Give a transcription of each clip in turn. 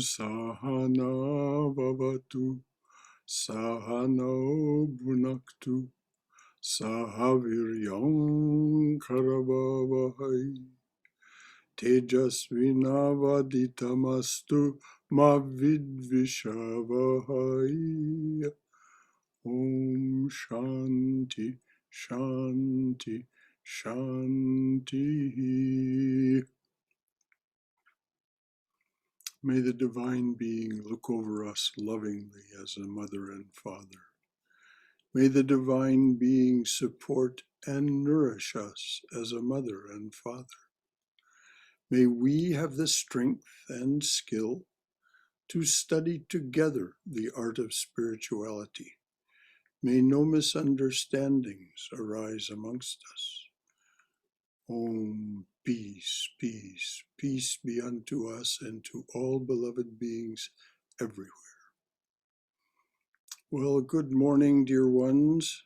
Sahana Vavatu Sahano Bhunaktu Sahaviryam Karavavahai Tejasvinavaditamastu Ma Vidvishavahai. Om Shanti Shanti Shanti. May the Divine Being look over us lovingly as a mother and father. May the Divine Being support and nourish us as a mother and father. May we have the strength and skill to study together the art of spirituality. May no misunderstandings arise amongst us. Om, peace, peace, peace be unto us and to all beloved beings everywhere. Well, good morning, dear ones,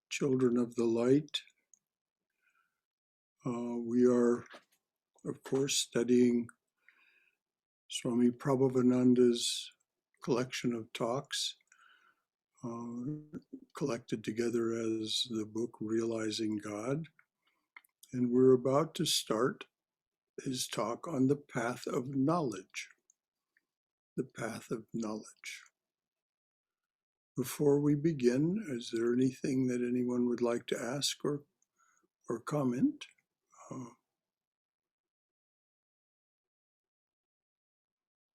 children of the light. We are, of course, studying Swami Prabhavananda's collection of talks, collected together as the book Realizing God. And we're about to start his talk on the path of knowledge. The path of knowledge. Before we begin, is there anything that anyone would like to ask or comment? All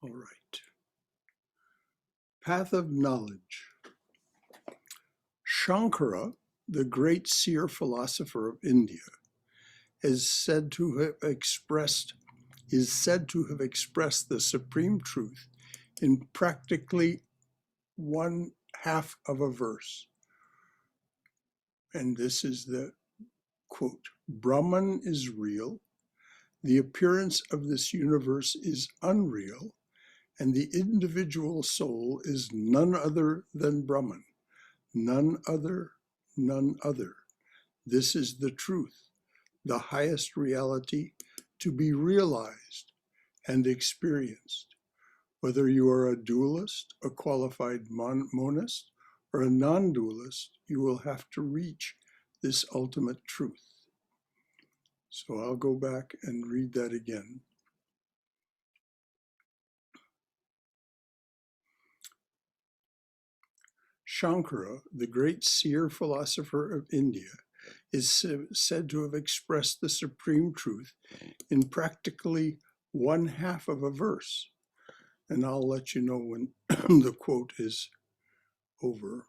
right. Path of knowledge. Shankara, the great seer philosopher of India, is said to have expressed the supreme truth in practically 1/2 of a verse. And this is the quote: Brahman is real, the appearance of this universe is unreal, and the individual soul is none other than Brahman. None other, none other. This is the truth, the highest reality to be realized and experienced. Whether you are a dualist, a qualified monist, or a non-dualist, you will have to reach this ultimate truth. So I'll go back and read that again. Shankara, the great seer philosopher of India, is said to have expressed the supreme truth in practically 1/2 of a verse. And I'll let you know when the quote is over.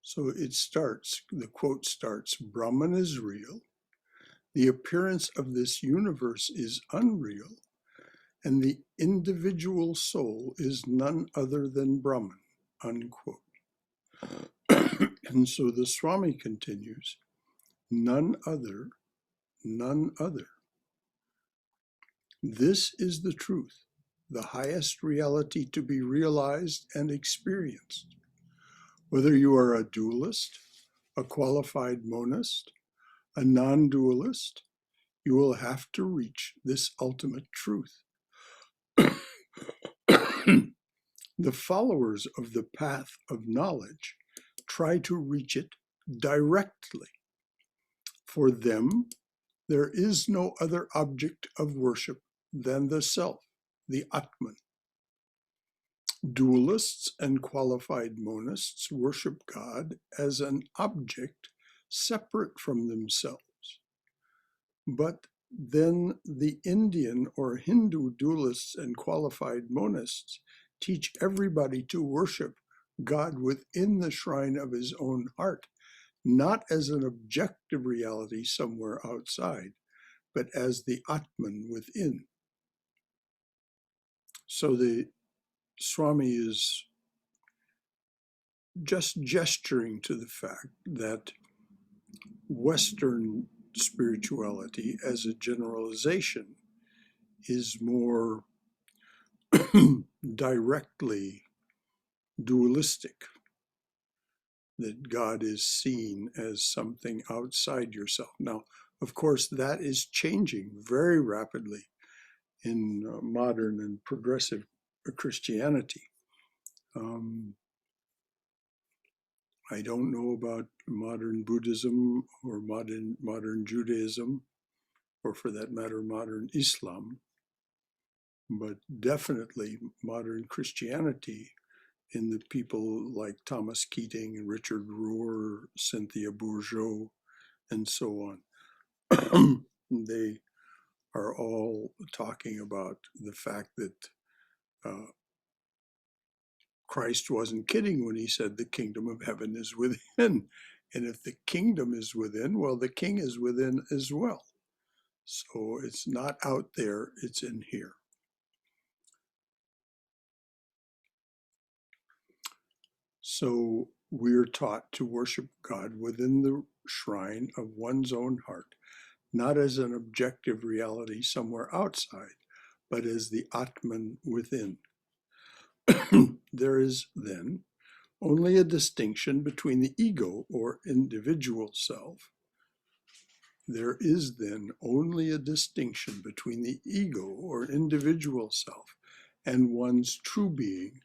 So the quote starts, Brahman is real, the appearance of this universe is unreal, and the individual soul is none other than Brahman, unquote. And so the Swami continues, none other, none other. This is the truth, the highest reality to be realized and experienced. Whether you are a dualist, a qualified monist, a non-dualist, you will have to reach this ultimate truth. The followers of the path of knowledge try to reach it directly. For them, there is no other object of worship than the self, the Atman. Dualists and qualified monists worship God as an object separate from themselves. But then the Indian or Hindu dualists and qualified monists teach everybody to worship God within the shrine of his own heart, not as an objective reality somewhere outside, but as the Atman within. So the Swami is just gesturing to the fact that Western spirituality as a generalization is more directly dualistic, that God is seen as something outside yourself. Now, of course, that is changing very rapidly in modern and progressive Christianity. I don't know about modern Buddhism or modern Judaism, or for that matter, modern Islam, but definitely modern Christianity in the people like Thomas Keating and Richard Rohr, Cynthia Bourgeois, and so on. They are all talking about the fact that Christ wasn't kidding when he said the kingdom of heaven is within. And if the kingdom is within, well, the king is within as well. So it's not out there, it's in here. So we're taught to worship God within the shrine of one's own heart, not as an objective reality somewhere outside, but as the Atman within. There is then only a distinction between the ego or individual self. There is then only a distinction between the ego or individual self and one's true being,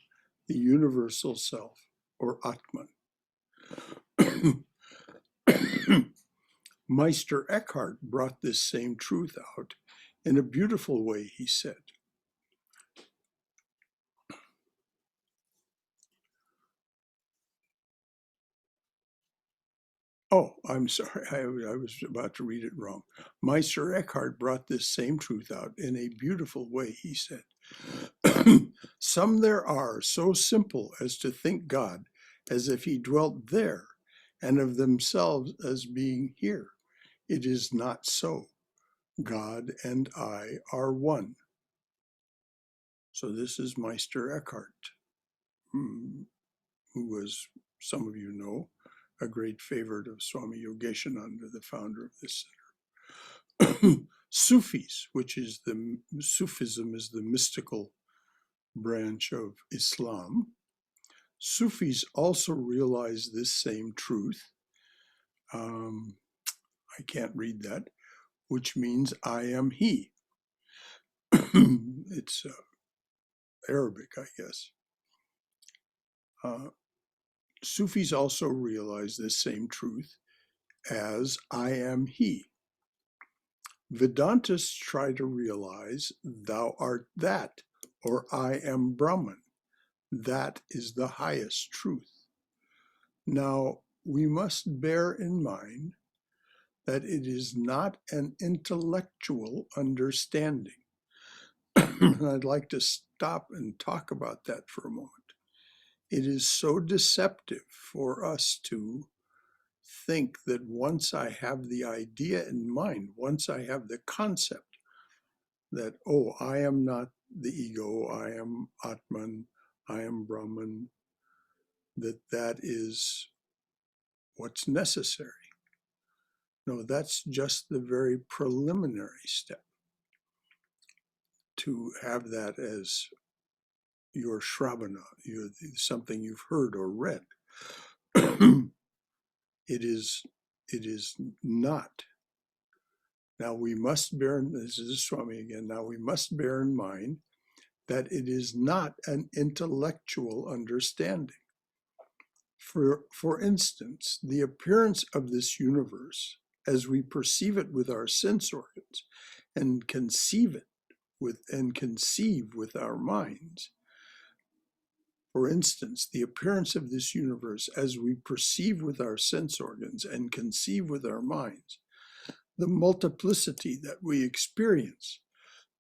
the universal self or Atman. Meister Eckhart brought this same truth out in a beautiful way, he said. Oh, I'm sorry, I was about to read it wrong. Meister Eckhart brought this same truth out in a beautiful way, he said. Some there are so simple as to think God as if he dwelt there, and of themselves as being here. It is not so. God and I are one. So this is Meister Eckhart, who was, some of you know, a great favorite of Swami Yogeshananda, the founder of this center. Sufis, which is Sufism is the mystical branch of Islam. Sufis also realize this same truth. I can't read that, which means I am he. It's Arabic, I guess. Sufis also realize this same truth as I am he. Vedantists try to realize thou art that, or I am Brahman. That is the highest truth. Now, we must bear in mind that it is not an intellectual understanding. I'd like to stop and talk about that for a moment. It is so deceptive for us to think that once I have the idea in mind, once I have the concept that, oh, I am not the ego, I am Atman, I am Brahman, that is what's necessary. No, that's just the very preliminary step to have that as your shravana, something you've heard or read. It is not. Now we must bear, this is Swami again, now we must bear in mind that it is not an intellectual understanding. For instance, the appearance of this universe as we perceive it with our sense organs and conceive with our minds. For instance, the appearance of this universe as we perceive with our sense organs and conceive with our minds, the multiplicity that we experience,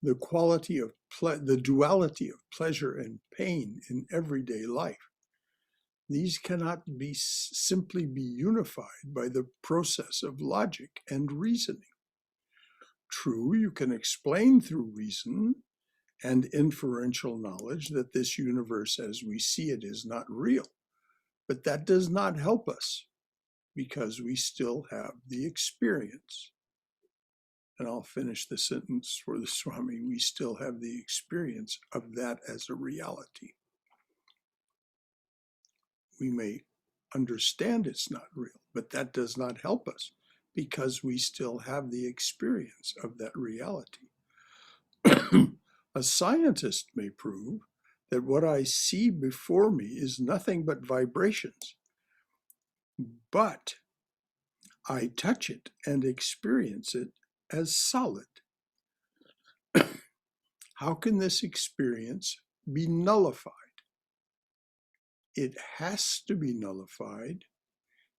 the quality of the duality of pleasure and pain in everyday life. These cannot simply be unified by the process of logic and reasoning. True, you can explain through reason and inferential knowledge that this universe as we see it is not real, but that does not help us because we still have the experience. And I'll finish the sentence for the Swami, we still have the experience of that as a reality. We may understand it's not real, but that does not help us because we still have the experience of that reality. A scientist may prove that what I see before me is nothing but vibrations, but I touch it and experience it as solid. How can this experience be nullified? It has to be nullified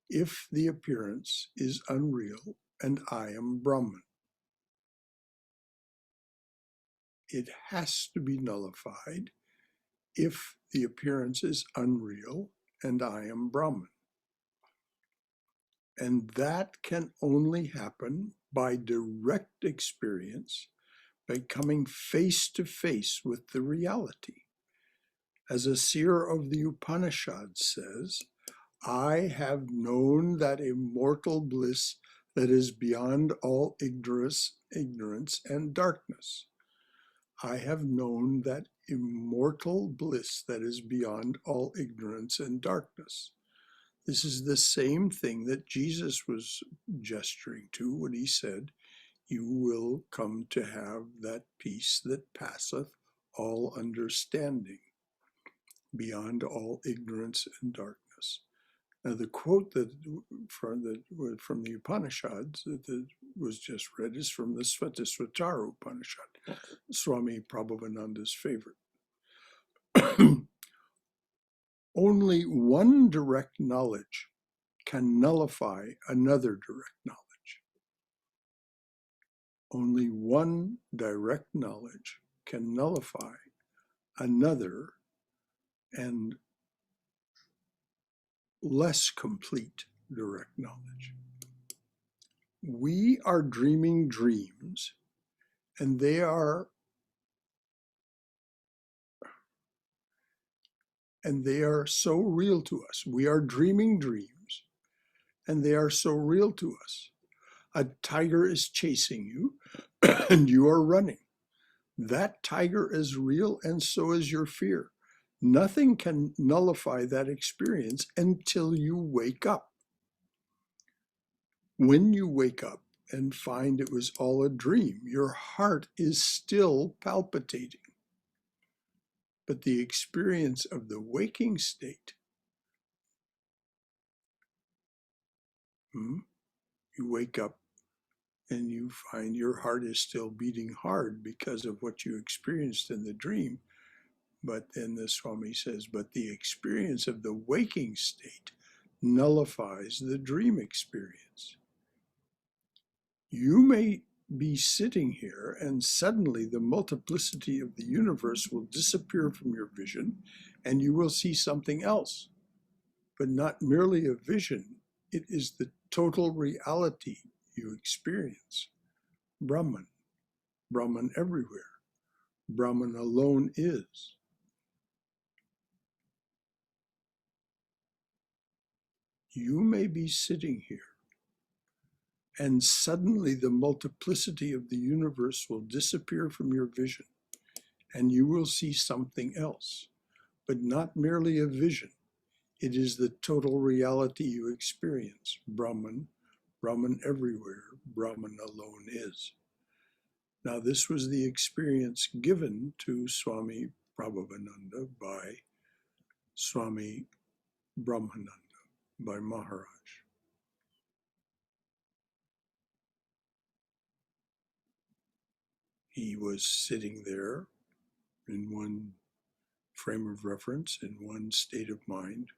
if the appearance is unreal and I am Brahman. It has to be nullified if the appearance is unreal and I am Brahman. And that can only happen by direct experience, by coming face to face with the reality. As a seer of the Upanishads says, I have known that immortal bliss that is beyond all ignorance and darkness. I have known that immortal bliss that is beyond all ignorance and darkness. This is the same thing that Jesus was gesturing to when he said, you will come to have that peace that passeth all understanding, beyond all ignorance and darkness. Now, the quote from the Upanishads that was just read is from the Svetasvatara Upanishad, Swami Prabhavananda's favorite. Only one direct knowledge can nullify another direct knowledge. Only one direct knowledge can nullify another and less complete direct knowledge. We are dreaming dreams, and they are so real to us. We are dreaming dreams, and they are so real to us. A tiger is chasing you, and you are running. That tiger is real, and so is your fear. Nothing can nullify that experience until you wake up. When you wake up and find it was all a dream, your heart is still palpitating. But the experience of the waking state, you wake up and you find your heart is still beating hard because of what you experienced in the dream. But then the Swami says, but the experience of the waking state nullifies the dream experience. You may be sitting here and suddenly the multiplicity of the universe will disappear from your vision and you will see something else. But not merely a vision, it is the total reality you experience. Brahman, Brahman everywhere. Brahman alone is. You may be sitting here and suddenly the multiplicity of the universe will disappear from your vision and you will see something else, but not merely a vision. It is the total reality you experience. Brahman, Brahman everywhere, Brahman alone is. Now, this was the experience given to Swami Prabhavananda by Swami Brahmananda, by Maharaj. He was sitting there in one frame of reference, in one state of mind,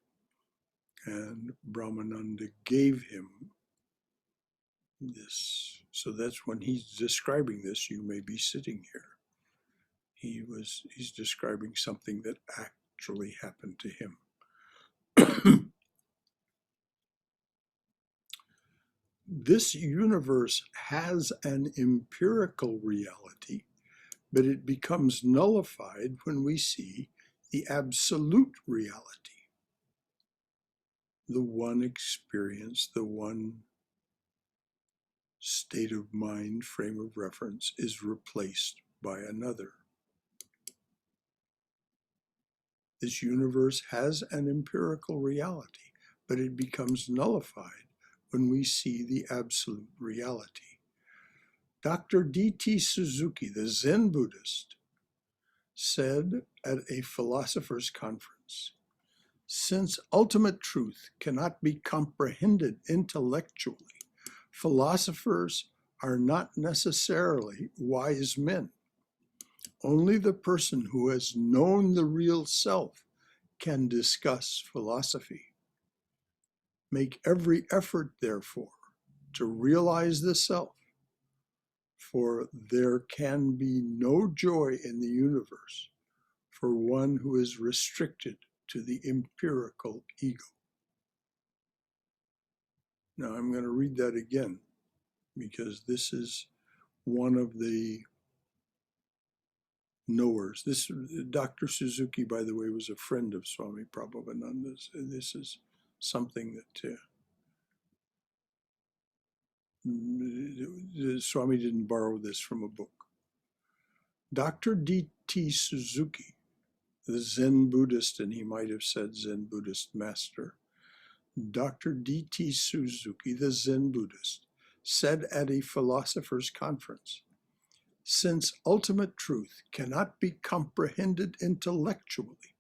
and Brahmananda gave him this. So that's when he's describing this, you may be sitting here. He's describing something that actually happened to him. This universe has an empirical reality, but it becomes nullified when we see the absolute reality. The one experience, the one state of mind, frame of reference, is replaced by another. This universe has an empirical reality, but it becomes nullified when we see the absolute reality. Dr. D.T. Suzuki, the Zen Buddhist, said at a philosophers' conference, "Since ultimate truth cannot be comprehended intellectually, philosophers are not necessarily wise men. Only the person who has known the real self can discuss philosophy. Make every effort, therefore, to realize the self, for there can be no joy in the universe for one who is restricted to the empirical ego." Now I'm going to read that again, because this is one of the knowers. This Dr. Suzuki, by the way, was a friend of Swami Prabhavananda's. This is something that Swami didn't borrow this from a book. Dr. D.T. Suzuki, the Zen Buddhist, and he might have said Zen Buddhist master, Dr. D.T. Suzuki, the Zen Buddhist, said at a philosophers' conference, "Since ultimate truth cannot be comprehended intellectually,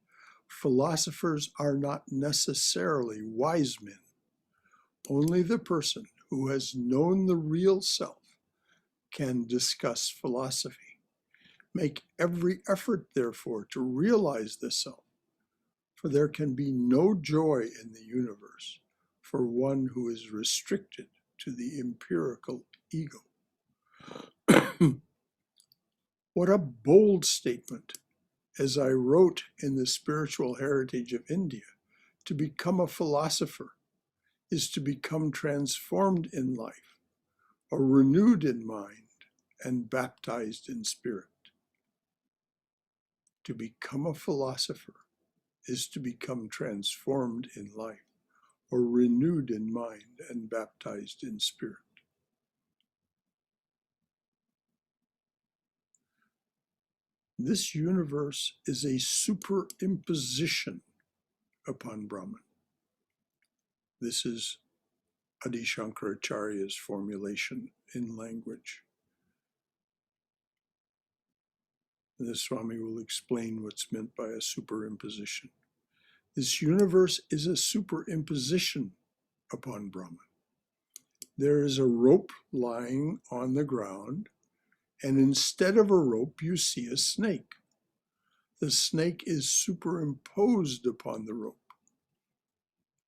philosophers are not necessarily wise men. Only the person who has known the real self can discuss philosophy. Make every effort, therefore, to realize the self, for there can be no joy in the universe for one who is restricted to the empirical ego." What a bold statement. As I wrote in the Spiritual Heritage of India, to become a philosopher is to become transformed in life, or renewed in mind and baptized in spirit. To become a philosopher is to become transformed in life, or renewed in mind and baptized in spirit. This universe is a superimposition upon Brahman. This is Adi Shankaracharya's formulation in language. The Swami will explain what's meant by a superimposition. This universe is a superimposition upon Brahman. There is a rope lying on the ground, and instead of a rope, you see a snake. The snake is superimposed upon the rope.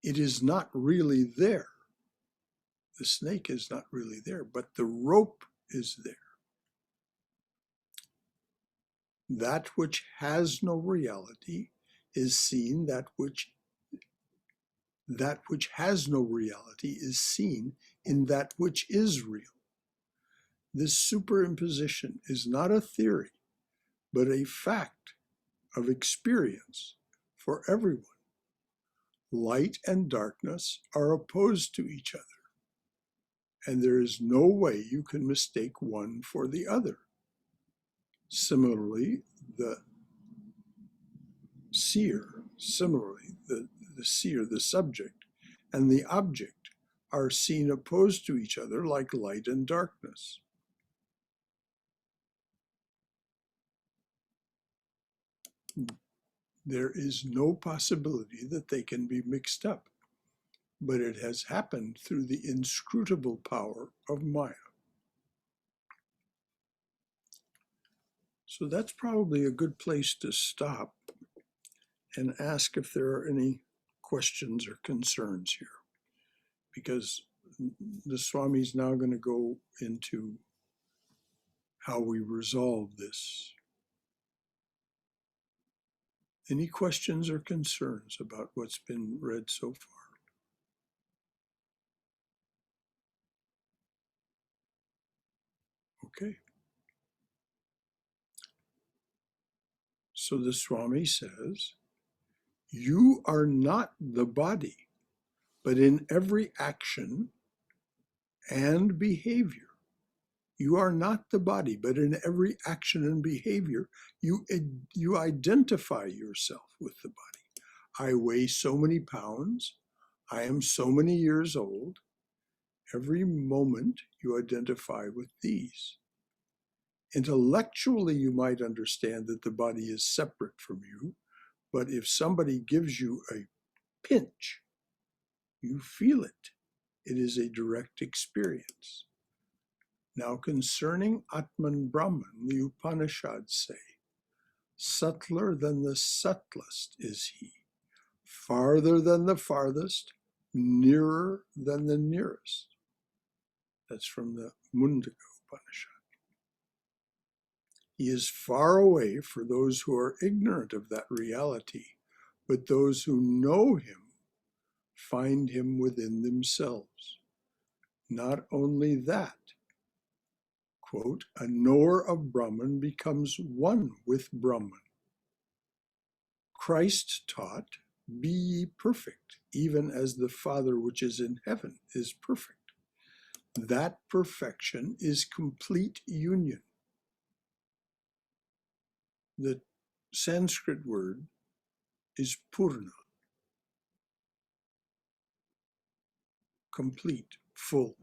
It is not really there. The snake is not really there, but the rope is there. That which has no reality is seen, that which has no reality is seen in that which is real. This superimposition is not a theory, but a fact of experience for everyone. Light and darkness are opposed to each other, and there is no way you can mistake one for the other. Similarly, the seer, the subject, and the object are seen opposed to each other like light and darkness. There is no possibility that they can be mixed up, but it has happened through the inscrutable power of Maya. So that's probably a good place to stop and ask if there are any questions or concerns here, because the Swami is now going to go into how we resolve this. Any questions or concerns about what's been read so far? Okay. So the Swami says, "You are not the body, but in every action and behavior. You are not the body, but in every action and behavior, you identify yourself with the body. I weigh so many pounds. I am so many years old. Every moment you identify with these. Intellectually, you might understand that the body is separate from you, but if somebody gives you a pinch, you feel it. It is a direct experience. Now, concerning Atman Brahman, the Upanishads say, subtler than the subtlest is he, farther than the farthest, nearer than the nearest. That's from the Mundaka Upanishad. He is far away for those who are ignorant of that reality, but those who know him find him within themselves. Not only that, quote, a knower of Brahman becomes one with Brahman. Christ taught, be ye perfect, even as the Father which is in heaven is perfect. That perfection is complete union. The Sanskrit word is purna, complete, full,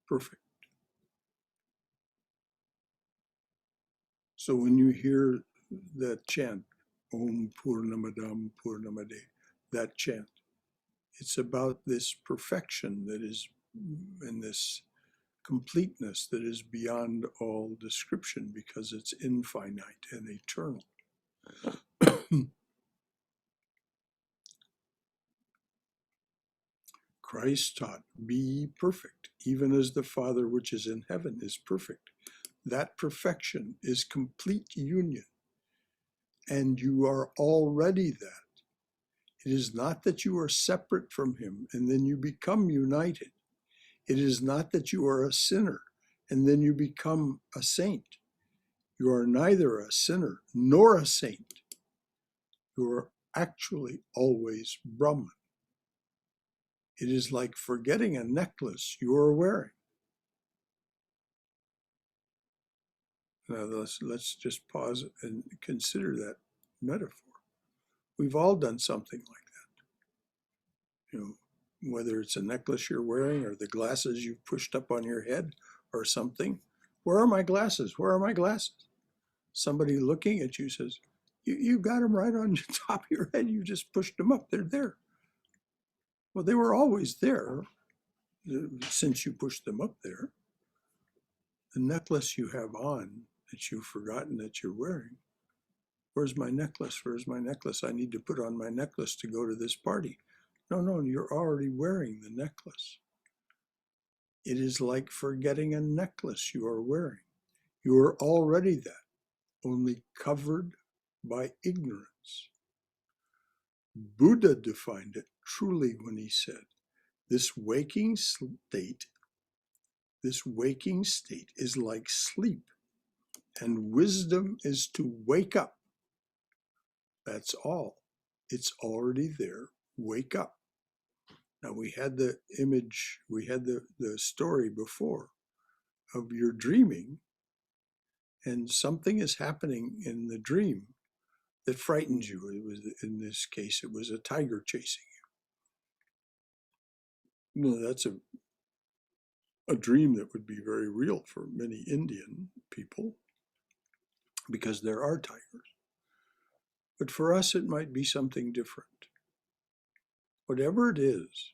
perfect. So when you hear that chant, Om Purnamadam Purnamade, that chant, it's about this perfection that is, and this completeness that is beyond all description because it's infinite and eternal. Christ taught, be ye perfect, even as the Father which is in heaven is perfect. That perfection is complete union, and you are already that. It is not that you are separate from him and then you become united. It is not that you are a sinner and then you become a saint. You are neither a sinner nor a saint. You are actually always Brahman. It is like forgetting a necklace you are wearing. Now let's just pause and consider that metaphor. We've all done something like that. You know, whether it's a necklace you're wearing or the glasses you've pushed up on your head or something. Where are my glasses? Where are my glasses? Somebody looking at you says, you got them right on the top of your head. You just pushed them up. They're there. Well, they were always there since you pushed them up there. The necklace you have on that you've forgotten that you're wearing. Where's my necklace? Where's my necklace? I need to put on my necklace to go to this party. No, you're already wearing the necklace. It is like forgetting a necklace you are wearing. You are already that, only covered by ignorance. Buddha defined it truly when he said, this waking state is like sleep, and wisdom is to wake up. That's all. It's already there. Wake up. Now we had the image, we had the story before of your dreaming, and something is happening in the dream that frightens you. It was, in this case, it was a tiger chasing you. Well, that's a dream that would be very real for many Indian people because there are tigers. But for us, it might be something different. Whatever it is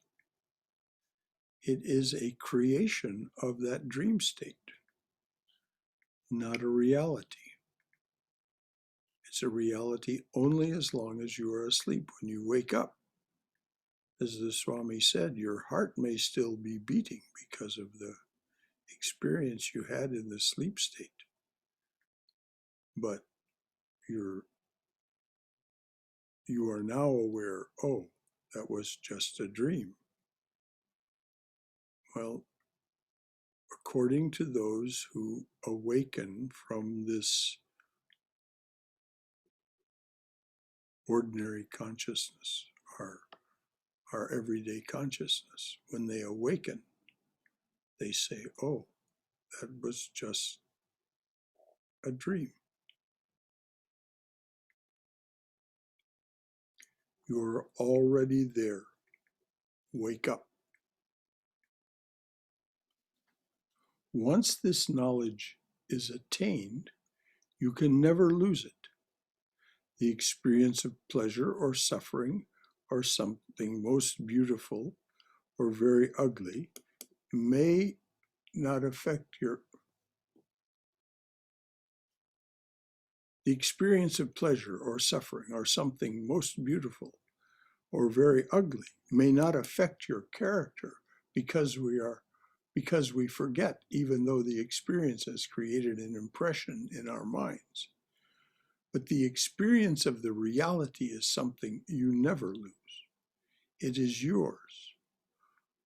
a creation of that dream state, not a reality. It's a reality only as long as you are asleep. When you wake up, as the Swami said, your heart may still be beating because of the experience you had in the sleep state. But you are now aware, oh, that was just a dream. Well, according to those who awaken from this ordinary consciousness, our everyday consciousness, when they awaken, they say, oh, that was just a dream. You're already there. Wake up. Once this knowledge is attained, you can never lose it. The experience of pleasure or suffering or something most beautiful or very ugly may not affect your the experience of pleasure or suffering or something most beautiful or very ugly may not affect your character because we forget, even though the experience has created an impression in our minds. But the experience of the reality is something you never lose. It is yours.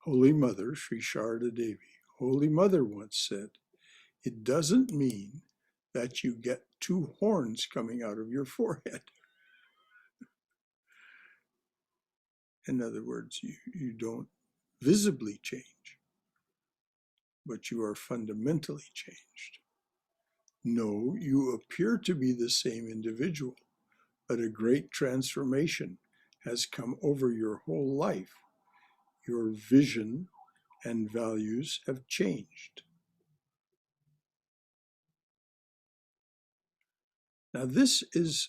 Holy Mother, Sri Sarada Devi, Holy Mother once said, it doesn't mean that you get two horns coming out of your forehead. In other words, you don't visibly change, but you are fundamentally changed. No, you appear to be the same individual, but a great transformation has come over your whole life. Your vision and values have changed. Now, this is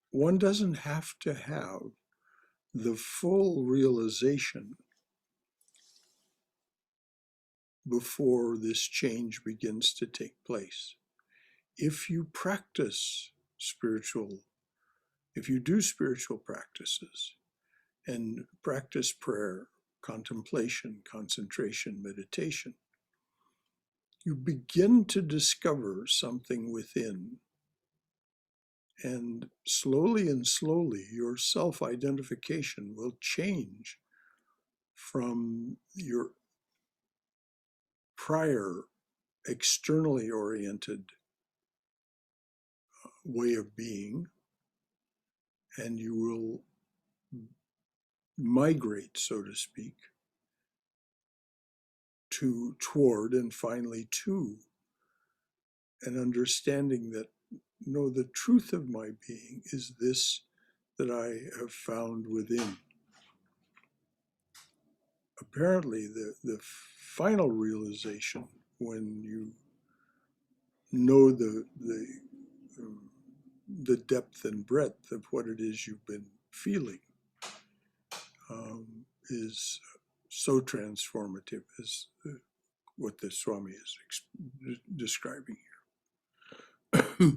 one doesn't have to have the full realization before this change begins to take place. If you practice if you do spiritual practices and practice prayer, contemplation, concentration, meditation, you begin to discover something within. And slowly, your self-identification will change from your prior externally oriented way of being, and you will migrate, so to speak, toward and finally to an understanding that, no, the truth of my being is this that I have found within. Apparently, the final realization, when you know the depth and breadth of what it is you've been feeling, is so transformative as what the Swami is describing here.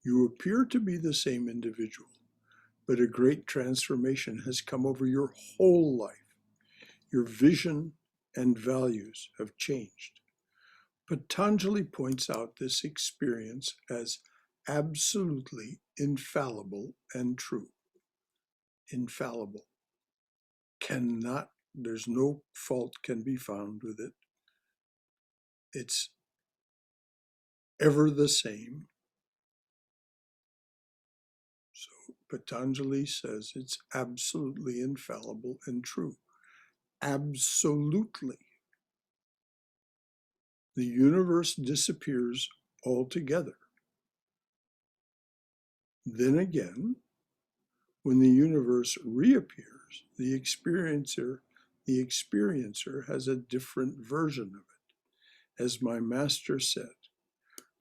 You appear to be the same individual, but a great transformation has come over your whole life. Your vision and values have changed. Patanjali points out this experience as absolutely infallible and true. Infallible. There's no fault can be found with it. It's ever the same. So Patanjali says it's absolutely infallible and true. Absolutely. The universe disappears altogether. Then again, when the universe reappears, the experiencer has a different version of it. As my master said,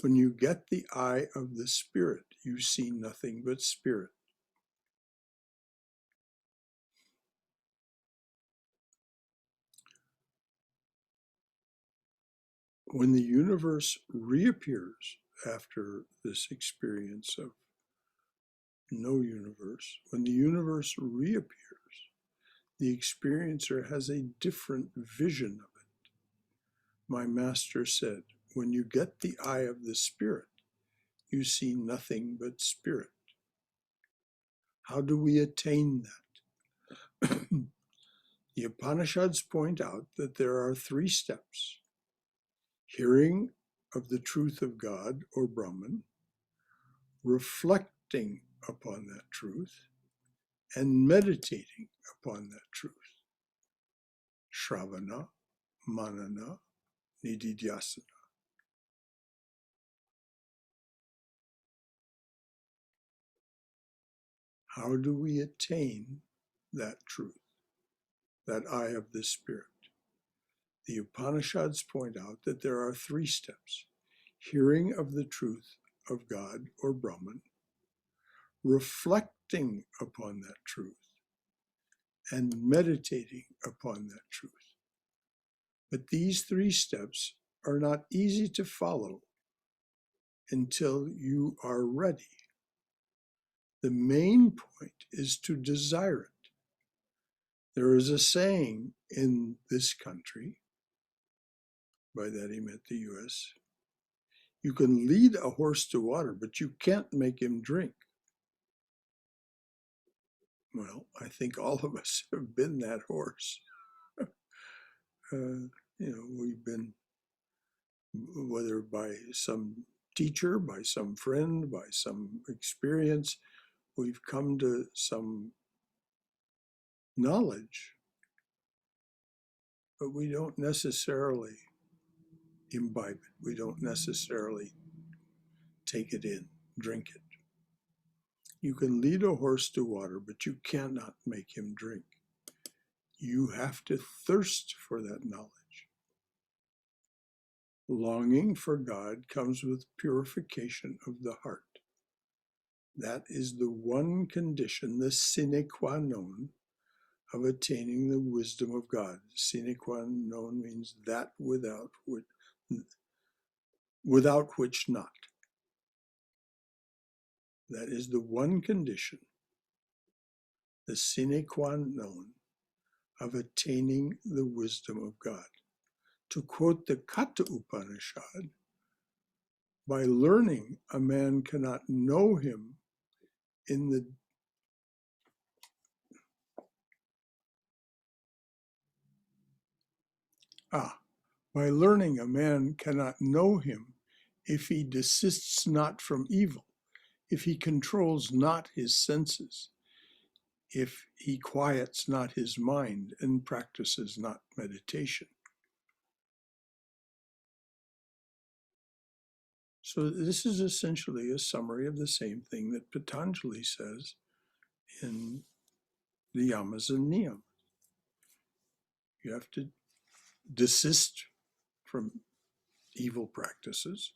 when you get the eye of the spirit, you see nothing but spirit. When the universe reappears after this experience of no universe, when the universe reappears, the experiencer has a different vision of it. My master said, when you get the eye of the spirit, you see nothing but spirit. How do we attain that? The Upanishads point out that there are 3 steps: hearing of the truth of God or Brahman, reflecting upon that truth, and meditating upon that truth. Shravana, Manana, Nididhyasana. How do we attain that truth, that eye of the spirit. The Upanishads point out that there are 3 steps: hearing of the truth of God or Brahman, reflecting upon that truth, and meditating upon that truth. But these 3 steps are not easy to follow until you are ready. The main point is to desire it. There is a saying in this country, by that he meant the US, you can lead a horse to water, but you can't make him drink. Well, I think all of us have been that horse. We've been, whether by some teacher, by some friend, by some experience, we've come to some knowledge, but we don't necessarily imbibe it. We don't necessarily take it in, drink it. You can lead a horse to water, but you cannot make him drink. You have to thirst for that knowledge. Longing for God comes with purification of the heart. That is the one condition, the sine qua non, of attaining the wisdom of God. Sine qua non means that without which not. That is the one condition, the sine qua non, of attaining the wisdom of God. To quote the Katha Upanishad, by learning, a man cannot know him in the by learning, a man cannot know him if he desists not from evil, if he controls not his senses, if he quiets not his mind and practices not meditation. So this is essentially a summary of the same thing that Patanjali says in the Yamas and Niyamas. You have to desist from evil practices,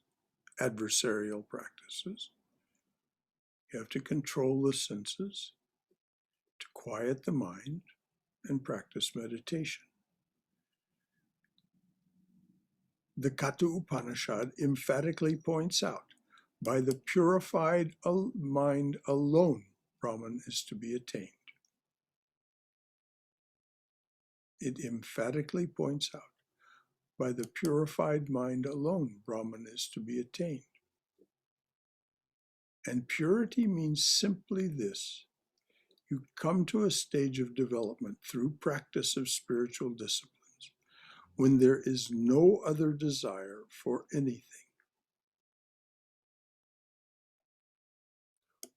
adversarial practices. You have to control the senses, to quiet the mind, and practice meditation. The Katha Upanishad emphatically points out, by the purified mind alone, Brahman is to be attained. It emphatically points out, by the purified mind alone, Brahman is to be attained. And purity means simply this: you come to a stage of development through practice of spiritual disciplines when there is no other desire for anything.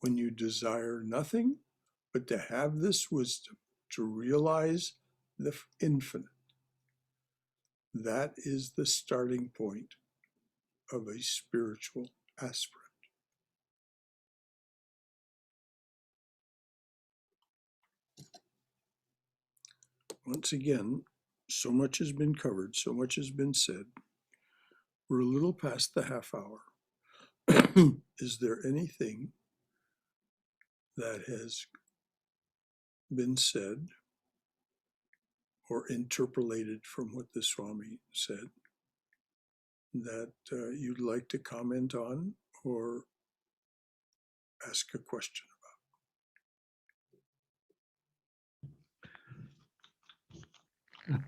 When you desire nothing but to have this wisdom, to realize the infinite, that is the starting point of a spiritual aspirant. Once again, so much has been covered, so much has been said. We're a little past the half hour. Is there anything that has been said or interpolated from what the Swami said that you'd like to comment on or ask a question about?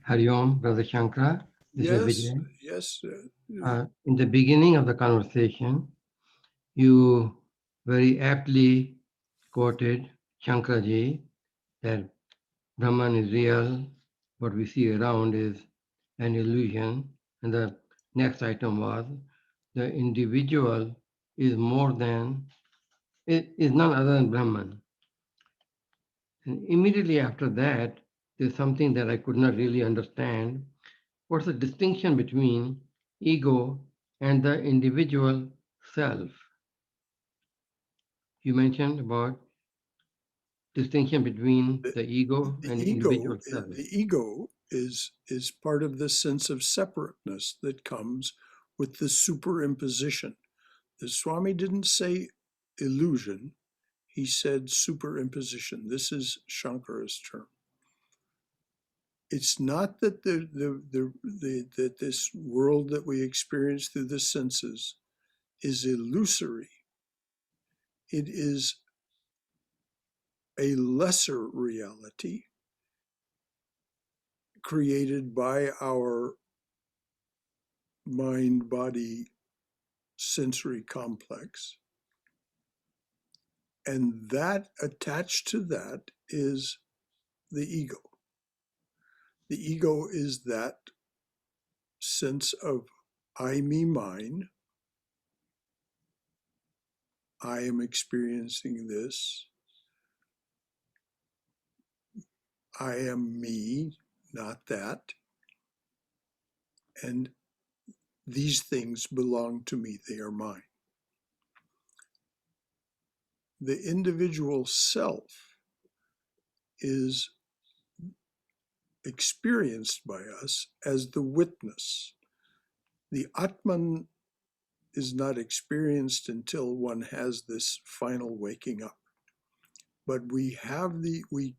Hari Om, Brother Shankara. Yes. In the beginning of the conversation, you very aptly quoted Shankaraji that Brahman is real, what we see around is an illusion. And the next item was the individual is none other than Brahman. And immediately after that, there's something that I could not really understand. What's the distinction between ego and the individual self? You mentioned about distinction between the ego The and ego, individual self. the ego is part of the sense of separateness that comes with the superimposition. The Swami didn't say illusion, he said superimposition. This is Shankara's term. It's not that that this world that we experience through the senses is illusory. It is a lesser reality created by our mind-body sensory complex. And that attached to that is the ego. The ego is that sense of I, me, mine. I am experiencing this. I am me, not that. And these things belong to me, they are mine. The individual self is experienced by us as the witness. The Atman is not experienced until one has this final waking up. But we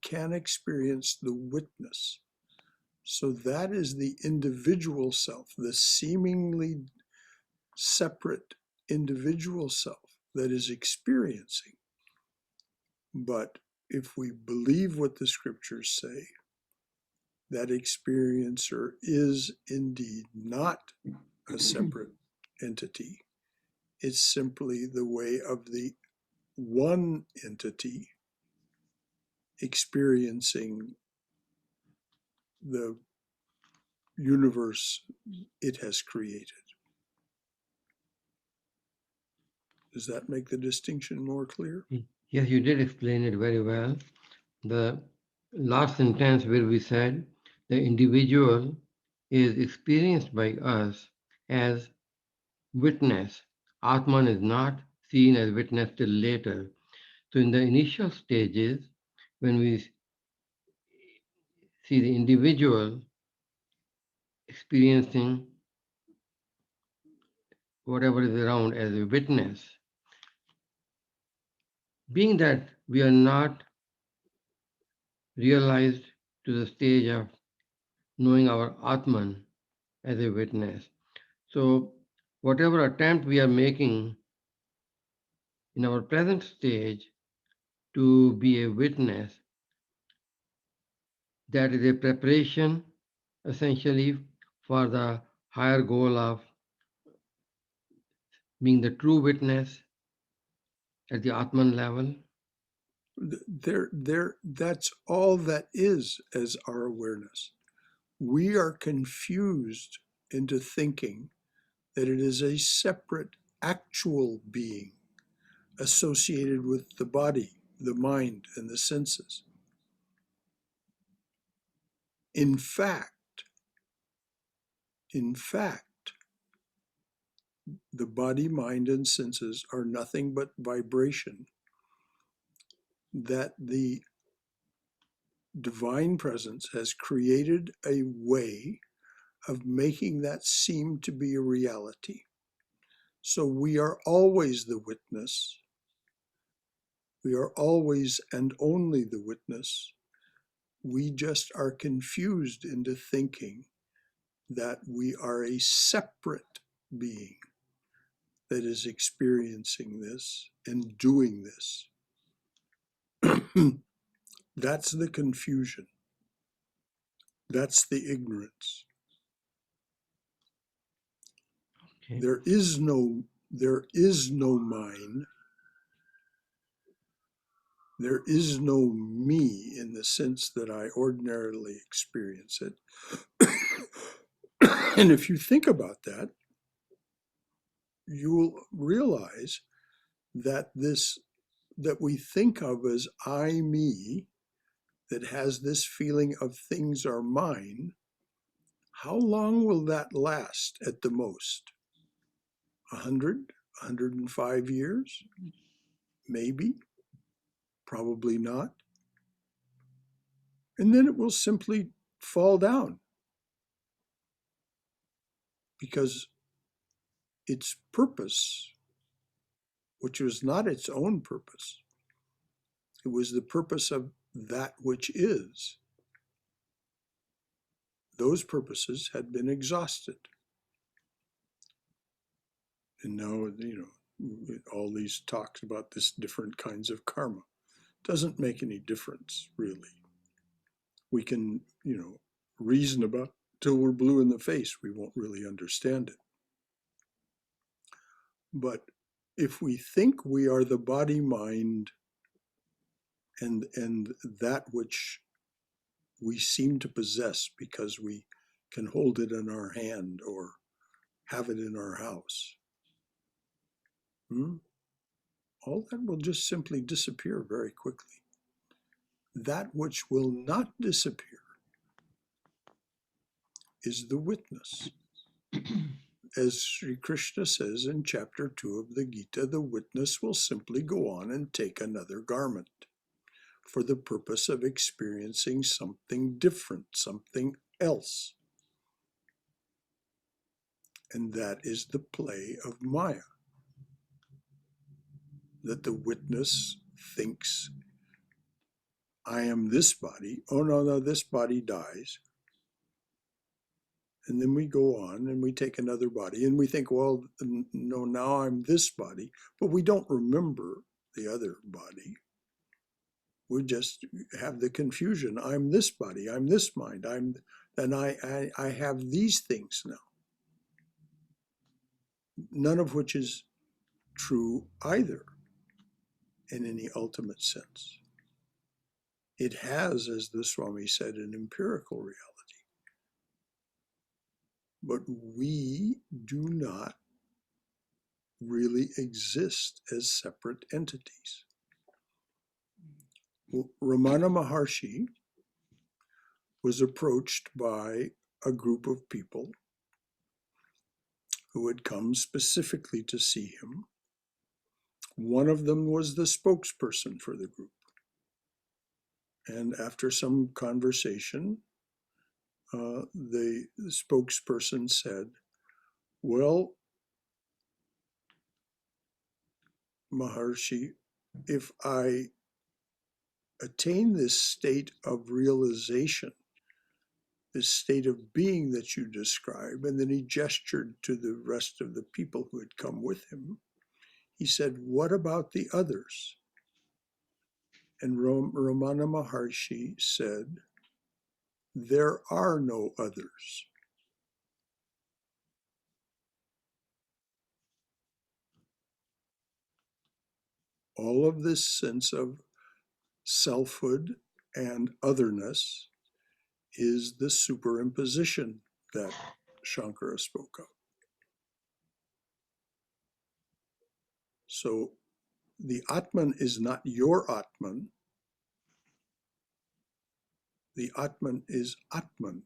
can experience the witness. So that is the individual self, the seemingly separate individual self that is experiencing. But if we believe what the scriptures say, that experiencer is indeed not a separate entity. It's simply the way of the one entity experiencing the universe it has created. Does that make the distinction more clear? Yes, you did explain it very well. The last sentence where we said the individual is experienced by us as witness. Atman is not seen as witness till later. So in the initial stages, when we see the individual experiencing whatever is around as a witness, being that we are not realized to the stage of knowing our Atman as a witness. So whatever attempt we are making in our present stage to be a witness, that is a preparation essentially for the higher goal of being the true witness at the Atman level. That's all that is as our awareness. We are confused into thinking that it is a separate actual being associated with the body, the mind, and the senses. In fact, the body, mind, and senses are nothing but vibration that the divine presence has created a way of making that seem to be a reality. So we are always the witness. We are always and only the witness. We just are confused into thinking that we are a separate being that is experiencing this and doing this. That's the confusion. That's the ignorance. Okay. There is no mine. There is no me in the sense that I ordinarily experience it. And if you think about that, you will realize that that we think of as I, me, that has this feeling of things are mine, how long will that last at the most? 100, 105 years? Maybe, probably not. And then it will simply fall down because its purpose, which was not its own purpose, it was the purpose of that which is. Those purposes had been exhausted. And now, all these talks about this different kinds of karma doesn't make any difference, really. We can, reason about till we're blue in the face. We won't really understand it. But if we think we are the body, mind, and that which we seem to possess because we can hold it in our hand or have it in our house, all that will just simply disappear very quickly. That which will not disappear is the witness. As Sri Krishna says in chapter 2 of the Gita, the witness will simply go on and take another garment for the purpose of experiencing something different, something else. And that is the play of Maya. That the witness thinks, I am this body. Oh, no, this body dies. And then we go on and we take another body and we think, well, no, now I'm this body, but we don't remember the other body. We just have the confusion. I'm this body, I'm this mind, I have these things now. None of which is true either in any ultimate sense. It has, as the Swami said, an empirical reality. But we do not really exist as separate entities. Ramana Maharshi was approached by a group of people who had come specifically to see him. One of them was the spokesperson for the group. And after some conversation, the spokesperson said, well, Maharshi, if I attain this state of realization, this state of being that you describe, and then he gestured to the rest of the people who had come with him, he said, what about the others? And Ramana Maharshi said, there are no others. All of this sense of selfhood and otherness is the superimposition that Shankara spoke of. So the Atman is not your Atman. The Atman is Atman.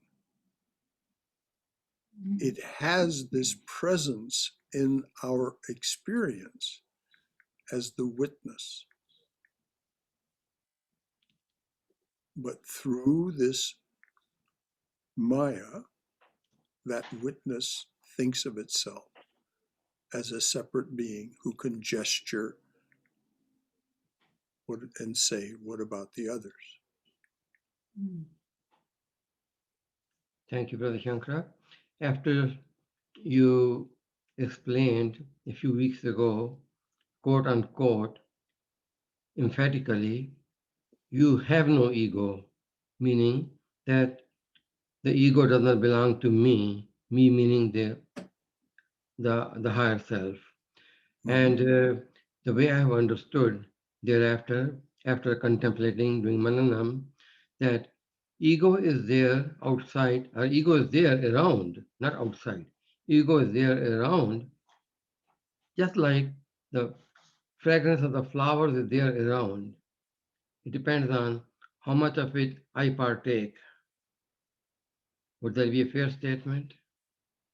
It has this presence in our experience as the witness. But through this Maya, that witness thinks of itself as a separate being who can gesture and say, what about the others? Thank you, Brother Shankara. After you explained a few weeks ago, quote unquote, emphatically, you have no ego, meaning that the ego does not belong to me meaning the higher self. And the way I have understood thereafter, after contemplating, doing mananam, that ego is there outside, or ego is there around, not outside. Ego is there around, just like the fragrance of the flowers is there around. It depends on how much of it I partake. Would that be a fair statement?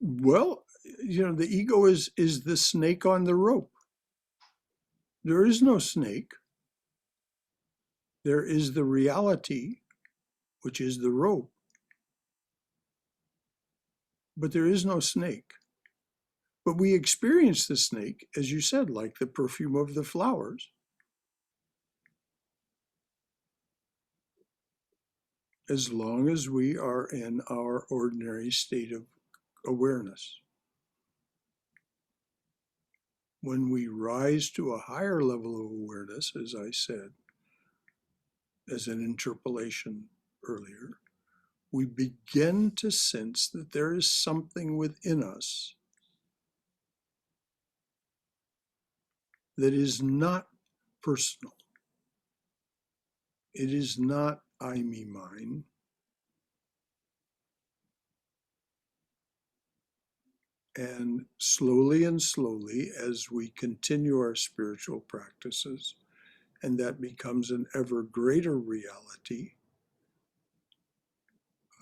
Well, the ego is the snake on the rope. There is no snake. There is the reality which is the rope. But there is no snake. But we experience the snake, as you said, like the perfume of the flowers, as long as we are in our ordinary state of awareness. When we rise to a higher level of awareness, as I said, as an interpolation earlier, we begin to sense that there is something within us that is not personal. It is not I, me, mine. And slowly, as we continue our spiritual practices, and that becomes an ever greater reality,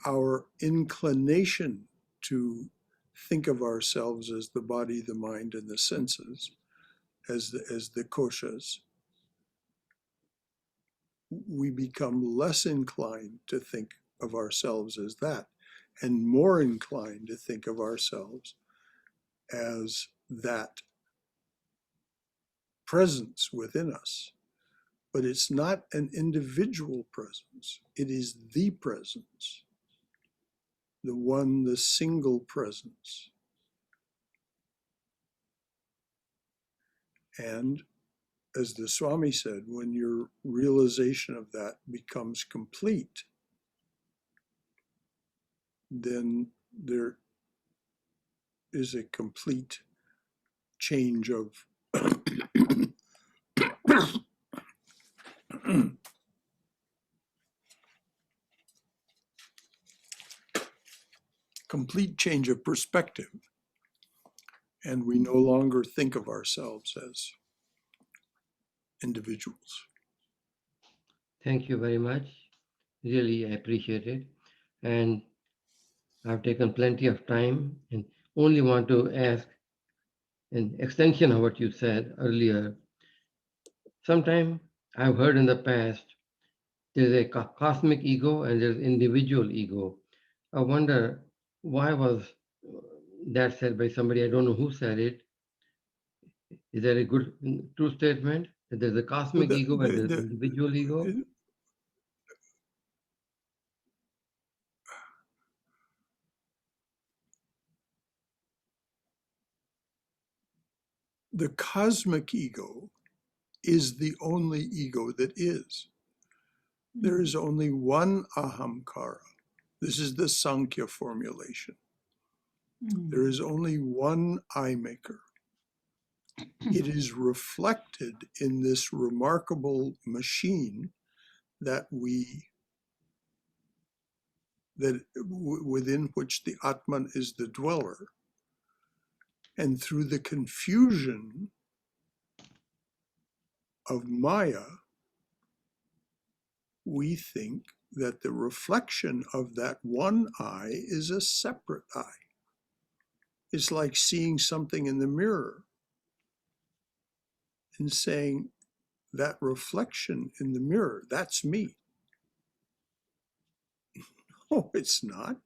our inclination to think of ourselves as the body, the mind, and the senses, as the koshas, we become less inclined to think of ourselves as that, and more inclined to think of ourselves as that presence within us. But it's not an individual presence, it is the presence, the one, the single presence. And as the Swami said, when your realization of that becomes complete, then there is a complete change of complete change of perspective. And we no longer think of ourselves as individuals. Thank you very much. Really, I appreciate it. And I've taken plenty of time and only want to ask an extension of what you said earlier. Sometime I've heard in the past there's a cosmic ego and there's individual ego. I wonder why was that said by somebody, I don't know who said it. Is that a good, true statement? That there's a cosmic ego and there's individual ego? The cosmic ego is the only ego that is. There is only one ahamkara. This is the Sankhya formulation. There is only one I maker. It is reflected in this remarkable machine that within which the Atman is the dweller. And through the confusion of Maya, we think that the reflection of that one I is a separate I. It's like seeing something in the mirror and saying, that reflection in the mirror, that's me. Oh, it's not.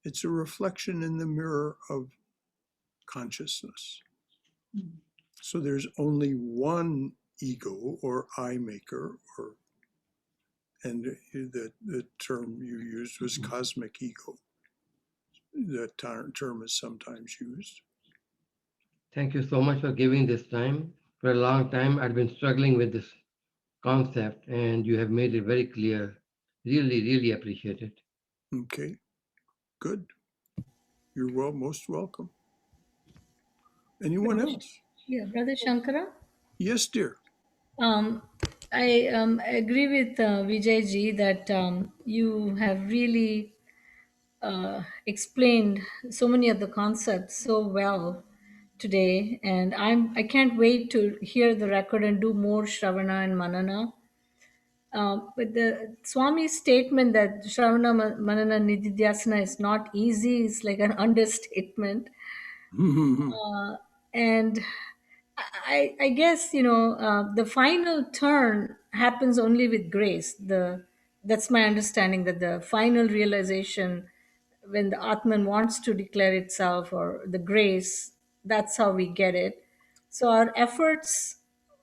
It's a reflection in the mirror of consciousness. So there's only one ego or I maker, and the term you used was cosmic ego. That term is sometimes used. Thank you so much for giving this time. For a long time, I've been struggling with this concept, and you have made it very clear. Really, really appreciate it. Okay, good. You're most welcome. Anyone else? Yeah, Brother Shankara. Yes, dear. I agree with Vijay ji that you have really explained so many of the concepts so well today, and I can't wait to hear the record and do more Shravana and Manana. But the Swami's statement that Shravana, Manana, Nididhyasana is not easy is like an understatement. And I guess the final turn happens only with grace. The that's my understanding, that the final realization, when the Atman wants to declare itself, or the grace, that's how we get it. So our efforts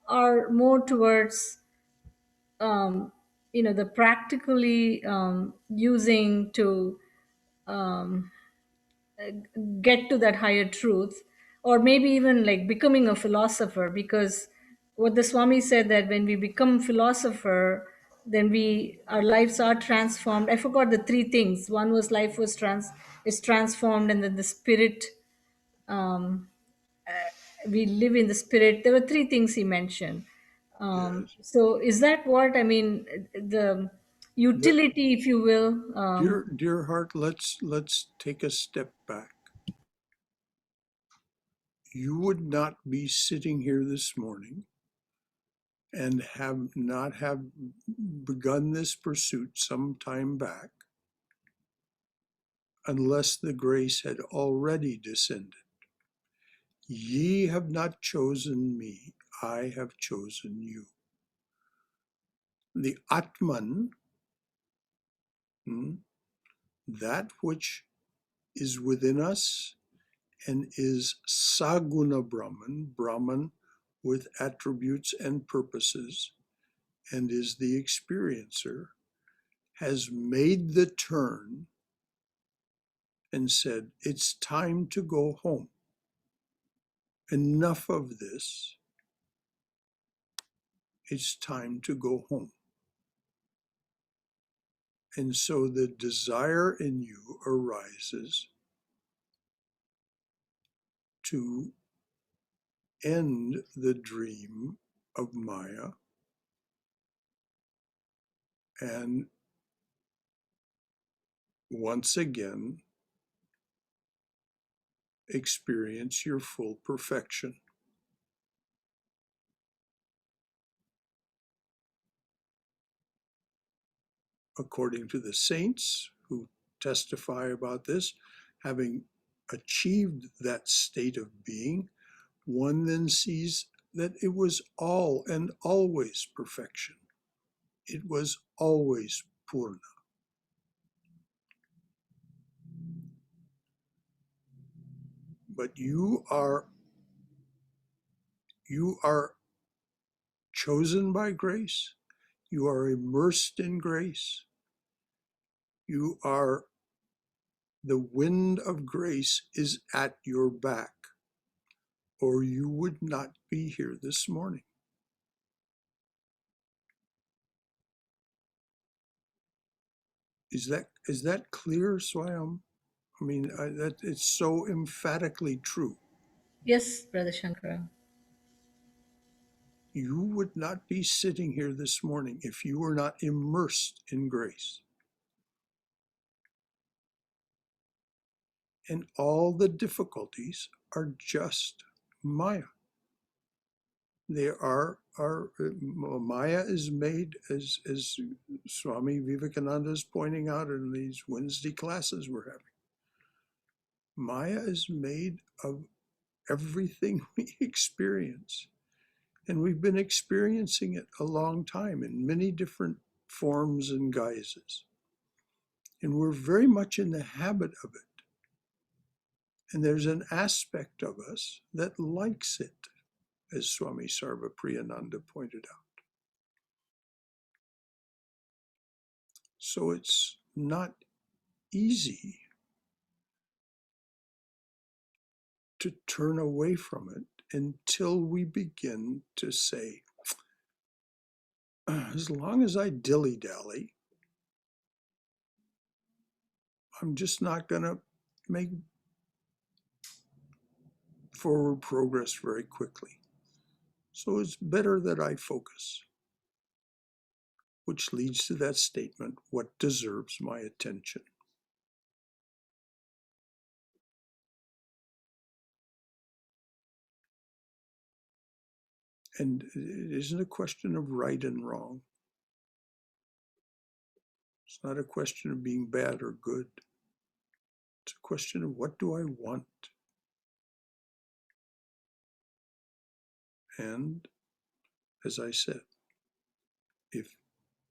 are more towards, um, the practically using to get to that higher truth, or maybe even like becoming a philosopher. Because what the Swami said, that when we become philosopher, then our lives are transformed. I forgot the three things. One was life is transformed, and then the spirit, um, we live in the spirit. There were three things he mentioned. Yes. So is that what I mean, the The, utility, if you will? dear heart, let's take a step back. You would not be sitting here this morning and have begun this pursuit some time back unless the grace had already descended. Ye have not chosen me, I have chosen you. The Atman, that which is within us and is Saguna Brahman, Brahman with attributes and purposes, and is the experiencer, has made the turn and said, it's time to go home. Enough of this. It's time to go home. And so the desire in you arises to end the dream of Maya and once again experience your full perfection. According to the saints who testify about this, having achieved that state of being, one then sees that it was all and always perfection. It was always Purna. But you are chosen by grace. You are immersed in grace. You are, the wind of grace is at your back, or you would not be here this morning. Is that clear, Swayam? I mean, that it's so emphatically true. Yes, Brother Shankara. You would not be sitting here this morning if you were not immersed in grace. And all the difficulties are just Maya. They are Maya is made, as Swami Vivekananda is pointing out in these Wednesday classes we're having. Maya is made of everything we experience. And we've been experiencing it a long time in many different forms and guises. And we're very much in the habit of it. And there's an aspect of us that likes it, as Swami Sarvapriyananda pointed out. So it's not easy to turn away from it until we begin to say, as long as I dilly-dally, I'm just not going to make forward progress very quickly. So it's better that I focus, which leads to that statement, what deserves my attention? And it isn't a question of right and wrong. It's not a question of being bad or good. It's a question of what do I want? And as I said, if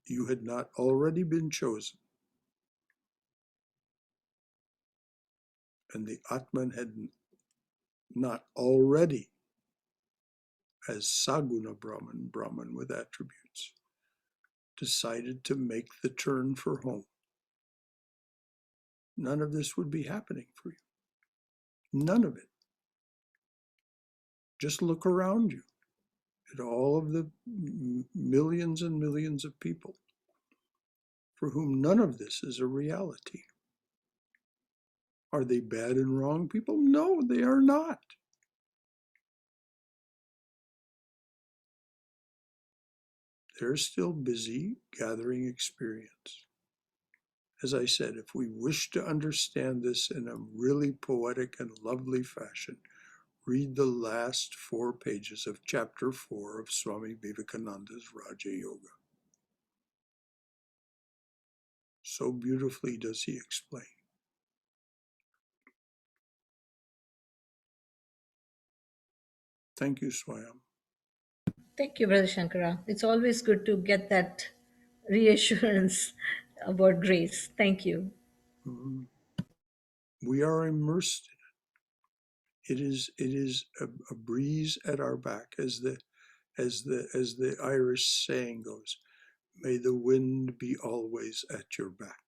you had not already been chosen, and the Atman had not already, as Saguna Brahman with attributes, decided to make the turn for home, none of this would be happening for you. None of it. Just look around you at all of the millions and millions of people for whom none of this is a reality. Are they bad and wrong people? No, they are not. They're still busy gathering experience. As I said, if we wish to understand this in a really poetic and lovely fashion, read the last 4 pages of chapter 4 of Swami Vivekananda's Raja Yoga. So beautifully does he explain. Thank you, Swayam. Thank you, Brother Shankara. It's always good to get that reassurance about grace. Thank you. We are immersed in it. It is a breeze at our back, as the Irish saying goes. May the wind be always at your back.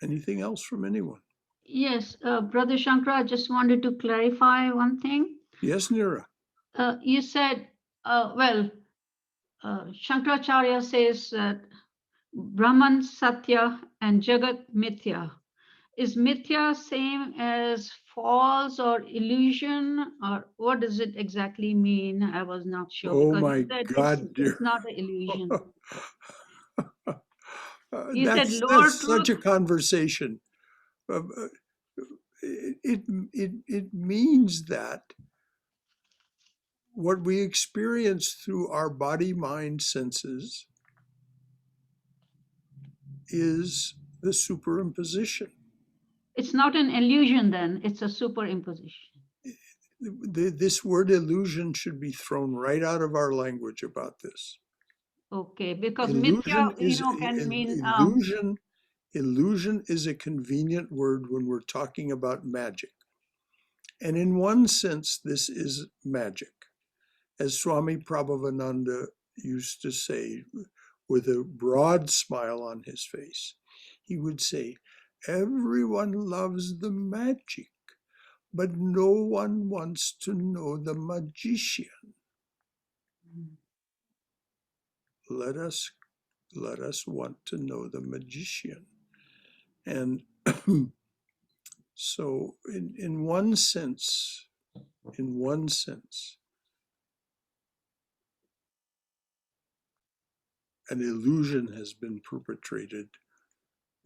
Anything else from anyone? Yes, Brother Shankara, I just wanted to clarify one thing. Yes, Nira. You said, Shankaracharya says that Brahman Satya and Jagat Mithya. Is Mithya same as false or illusion, or what does it exactly mean? I was not sure. Oh my God, dear. It's not an illusion. You That's said lower such a truth. conversation. It means that what we experience through our body, mind, senses is the superimposition. It's not an illusion then, it's a superimposition. This word illusion should be thrown right out of our language about this. Okay, because Illusion mithya, can mean illusion is a convenient word when we're talking about magic. And in one sense, this is magic. As Swami Prabhavananda used to say, with a broad smile on his face, he would say, everyone loves the magic, but no one wants to know the magician. Let us want to know the magician. And so in one sense, an illusion has been perpetrated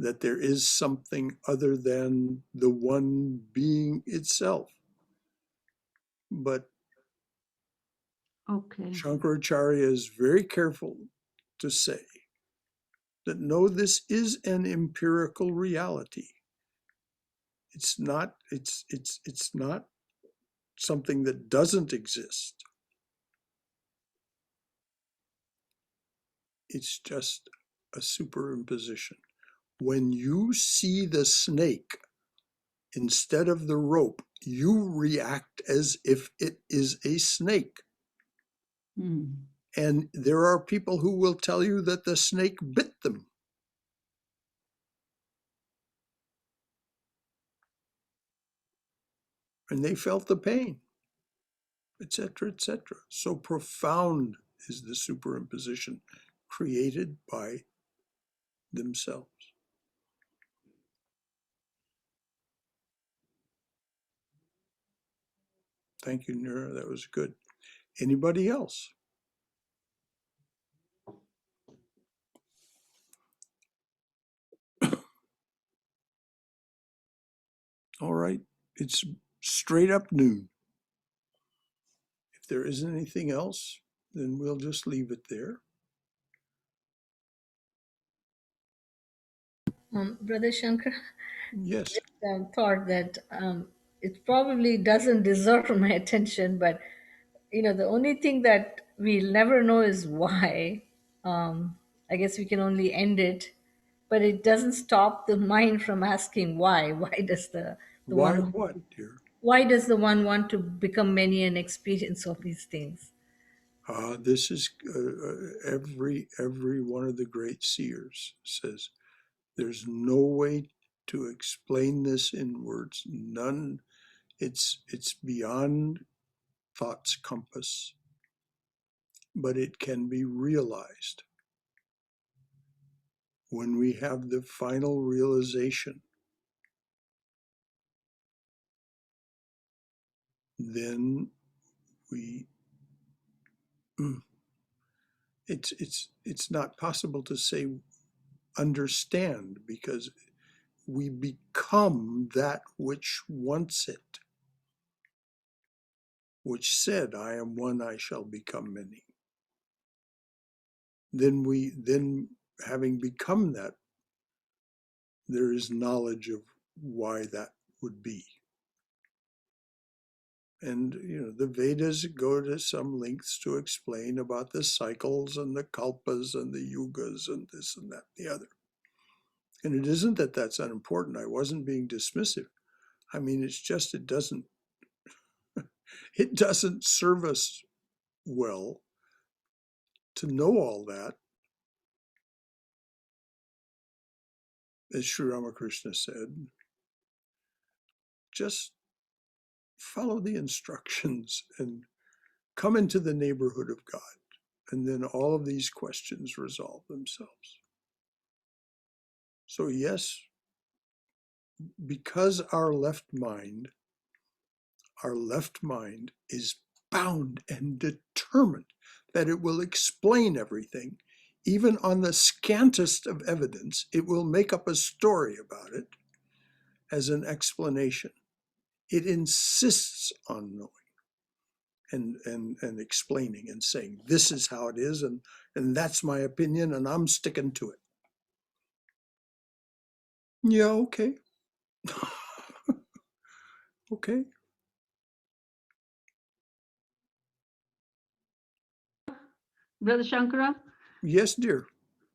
that there is something other than the one being itself. But Shankaracharya is very careful to say that no, this is an empirical reality. It's not something that doesn't exist. It's just a superimposition. When you see the snake instead of the rope, you react as if it is a snake. And there are people who will tell you that the snake bit them. And they felt the pain, etc., etc. So profound is the superimposition created by themselves. Thank you, Nira. That was good. Anybody else? All right. It's straight up noon. If there isn't anything else, then we'll just leave it there. Brother Shankar, Yes. thought that it probably doesn't deserve my attention, but the only thing that we'll never know is why. I guess we can only end it, but it doesn't stop the mind from asking why. Why does the Why one what, dear? why does the one want to become many and experience all these things? This is every one of the great seers says there's no way to explain this in words. None. It's beyond thought's compass, but it can be realized. When we have the final realization, then we it's not possible to say understand, because we become that which wants it, which said, I am one, I shall become many. Then having become that, there is knowledge of why that would be. And the Vedas go to some lengths to explain about the cycles and the kalpas and the yugas and this and that and the other. And it isn't that that's unimportant. I wasn't being dismissive. I mean, it's just it doesn't serve us well to know all that. As Sri Ramakrishna said, just follow the instructions and come into the neighborhood of God. And then all of these questions resolve themselves. So yes, because our left mind is bound and determined that it will explain everything, even on the scantest of evidence, it will make up a story about it as an explanation. It insists on knowing and explaining and saying, this is how it is, and that's my opinion, and I'm sticking to it. Yeah, okay. Okay. Brother Shankara? Yes, dear.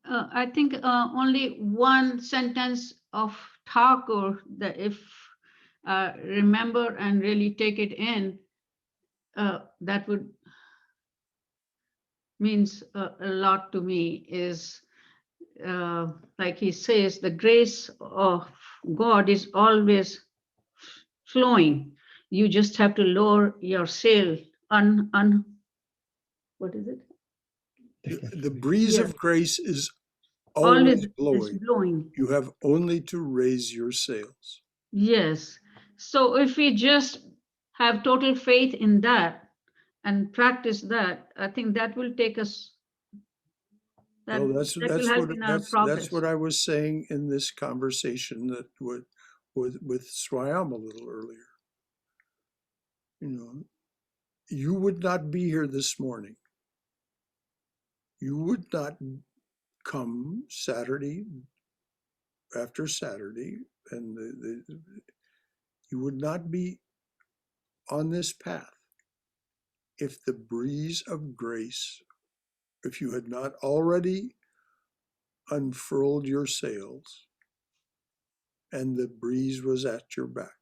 I think only one sentence of Thakur, that if remember and really take it in, that would means a lot to me, is like he says, the grace of God is always flowing. You just have to lower your sail. What is it? The breeze Yes, of grace is always always is blowing. blowing. You have only to raise your sails. Yes. So if we just have total faith in that and practice that, I think that will take us, that will help in our That's progress. what I was saying in this conversation that with Swayam a little earlier. You would not be here this morning. You would not come Saturday after Saturday, and you would not be on this path if the breeze of grace, if you had not already unfurled your sails and the breeze was at your back,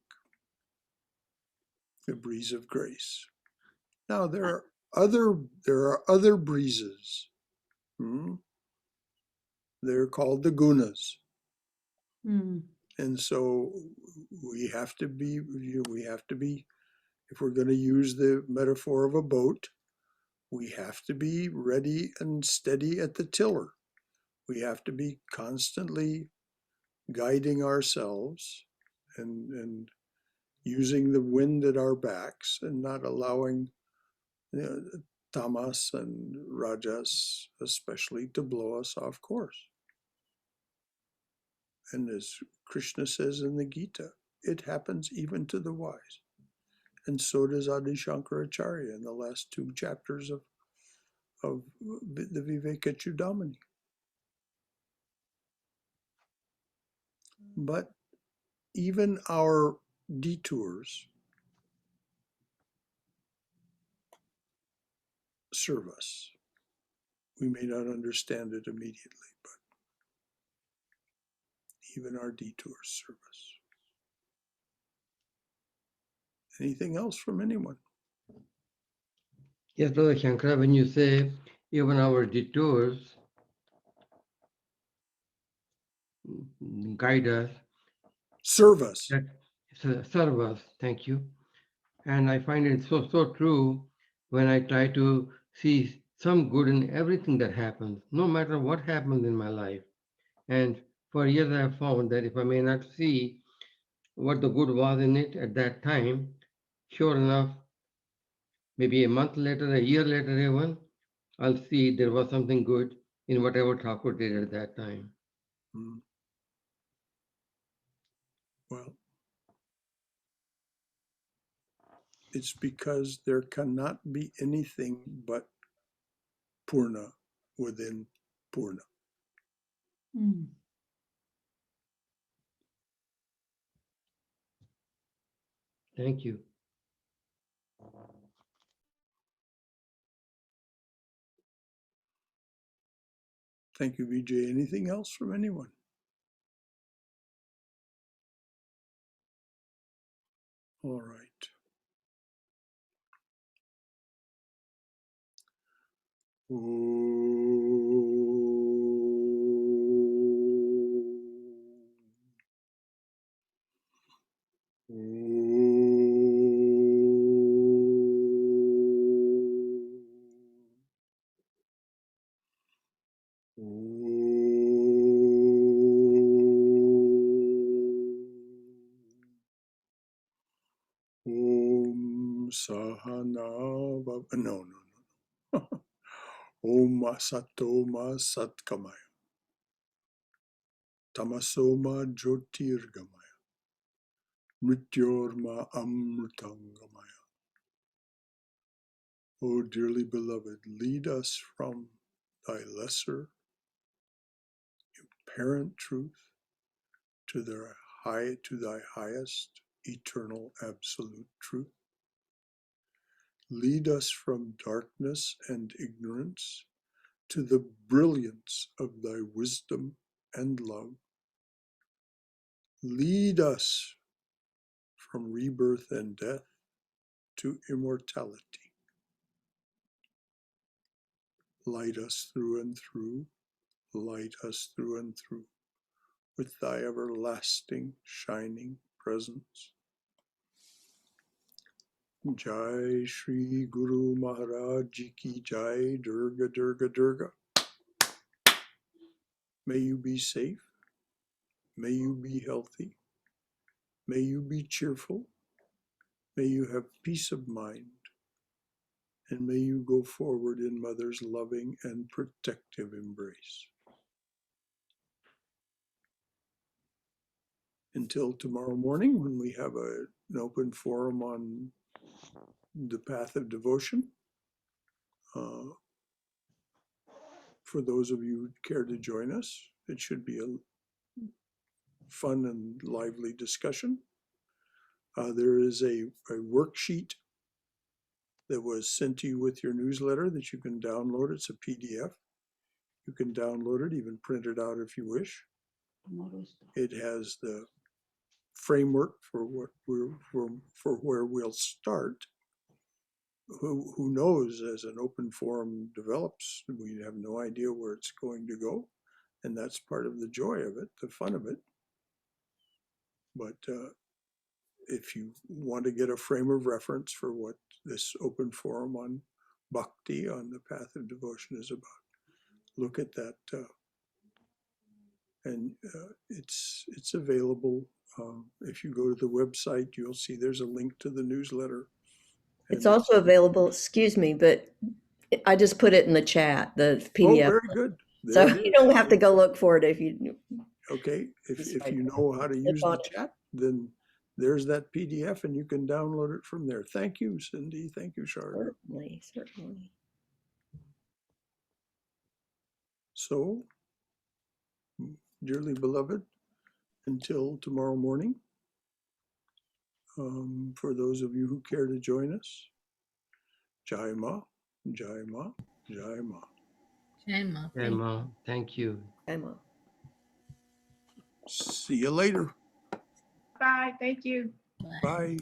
the breeze of grace. Now there are other breezes. They're called the gunas. And so we have to be, if we're going to use the metaphor of a boat, we have to be ready and steady at the tiller. We have to be constantly guiding ourselves and using the wind at our backs and not allowing tamas and rajas especially to blow us off course. And as Krishna says in the Gita, it happens even to the wise. And so does Adi Shankaracharya in the last 2 chapters of the Viveka Chudamani. But even our detours serve us. We may not understand it immediately, but even our detours serve us. Anything else from anyone? Yes, Brother Shankara, when you say even our detours guide us, Serve us. that serve us, thank you. And I find it so true when I try to see some good in everything that happens, no matter what happens in my life. And for years I have found that if I may not see what the good was in it at that time, sure enough, maybe a month later, a year later even, I'll see there was something good in whatever Thakur did at that time. Well, it's because there cannot be anything but Purna within Purna. Mm. Thank you. Thank you, Vijay. Anything else from anyone? All right. Om Sahana no. Om Satoma Satkamaya. Tamasoma Jyotirgamaya. Mrityorma Amrutangamaya. O dearly beloved, lead us from thy lesser apparent truth to thy highest eternal absolute truth. Lead us from darkness and ignorance to the brilliance of thy wisdom and love. Lead us from rebirth and death to immortality. Light us through and through, light us through and through with thy everlasting shining presence. Jai Shri Guru Maharaj Ji Ki Jai, Durga Durga Durga. May you be safe, may you be healthy, may you be cheerful, may you have peace of mind, and may you go forward in Mother's loving and protective embrace. Until tomorrow morning, when we have an open forum on the path of devotion. For those of you who care to join us, it should be a fun and lively discussion. There is a worksheet that was sent to you with your newsletter that you can download. It's a PDF. You can download it, even print it out if you wish. It has the framework for what for where we'll start. Who knows, as an open forum develops, we have no idea where it's going to go. And that's part of the joy of it, the fun of it. But if you want to get a frame of reference for what this open forum on bhakti, on the path of devotion is about, look at that. It's available. If you go to the website, you'll see there's a link to the newsletter. It's also available, excuse me, but I just put it in the chat, the PDF. Oh, very good. So you don't have to go look for it if you. Okay, if you know how to use the chat, then there's that PDF and you can download it from there. Thank you, Cindy. Thank you, Sharda. Certainly. So, dearly beloved, until tomorrow morning, for those of you who care to join us, Jai Ma, Jai Ma. Jai Ma. Jai Ma. Jai Ma. Thank you. Emma. See you later. Bye. Thank you. Bye. Bye.